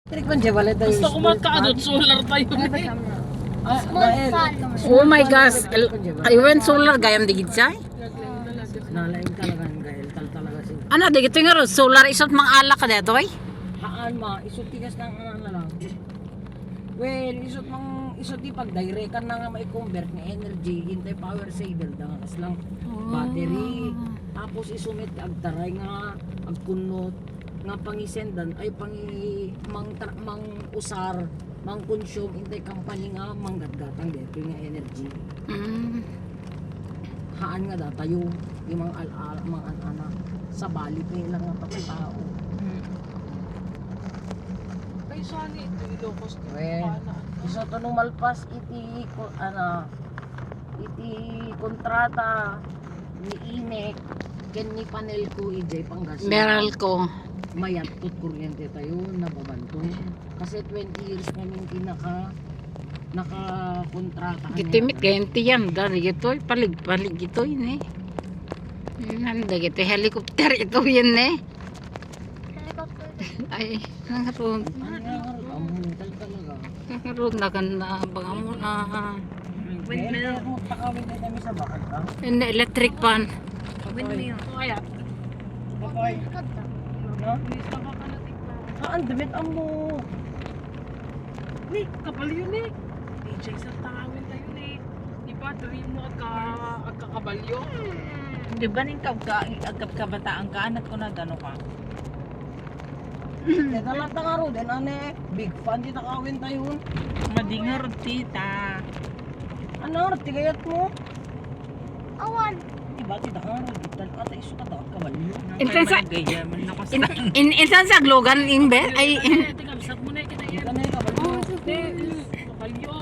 Gusto ko magkaadot, solar tayo. Oh my gosh. I went solar gayam digit say. Nalain talaga gayel talaga si. Ano digit nga ro solar isot mang alak ka dito ay? Haan ma, isot tigas ng ano lang. Well, isot di pag direct ka na nga mai-convert ni energy hintay power saver dangas lang battery. Tapos isumit agtaray nga agkunot nga pangisendan ay mang usar mang consume intay company nga manggatgatang dito nga energy. Haan nga da tayo yung mga mga anak sa bali pa lang nga tao. Ay, saan ito? Ilocos din. Well, iso to nung malpas iti kontrata ni Inek ken ni panel ko ijay panggas. Meral ko. Mayat tot kuryente tayo nababanto. Kasi 20 years namin naka-kontrata. Gitimit gayam tiyam dari gito palig gito ini. Nanda gito helicopter ito yun eh. Ay, nangaroon. Amuntal talaga. Nangaroon na ganda. Baka mo na. Windmill. Pakawin na kami sa bakal ka. Hindi, electric pan. Windmill. Kaya. Bakay. No? Please, baka ka natin pa. Ang damit mo. Ni, kapal yun eh. DJ sa tawin tayo ni. Di ba, dream mo at kakabalyo? Di ba ning kabataan ka, anak ko na gano'n ka? Dito lang tangaro din ane. Big fan di nakawin tayo. Madingar tita. Ano, tigayat mo? Awan. Diba, titangaro. Dito ata iso ka daw. Kabalyo. Insan sa Gaya man ako sa insan sa glogan imbe ay Teka, bisat mo na kita Dito yan. na yung kabalyo. Kabalyo.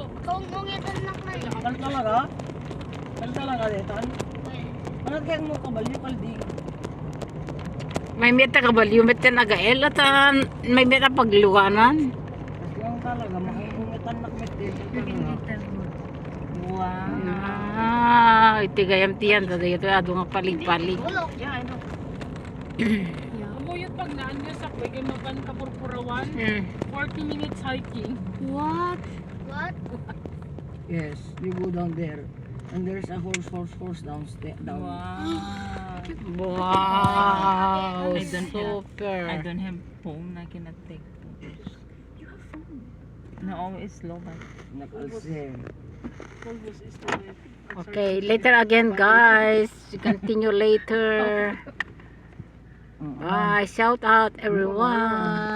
Kal talaga? Kal talaga dito? Ano kaya mo kabalyo kaldi? may meta kabalyo meta nagael at may meta pagluganan. Kasi yung talaga, makungutan na kumit dito. wow. Itigayam tiyan dito ito ado nga palig-palig. Yeah, I know. Umuyot pag naan niya sa Kuwait, maban ka Purpurawan. 40 minutes hiking. What? Yes, you go down there. And there's a horse downstairs. Down. Wow, I don't super. I don't have phone. I cannot take photos. You have phone? No, always slow but Nakalse. Almost is the way. Okay, later again guys. Continue later. Bye. Shout out everyone.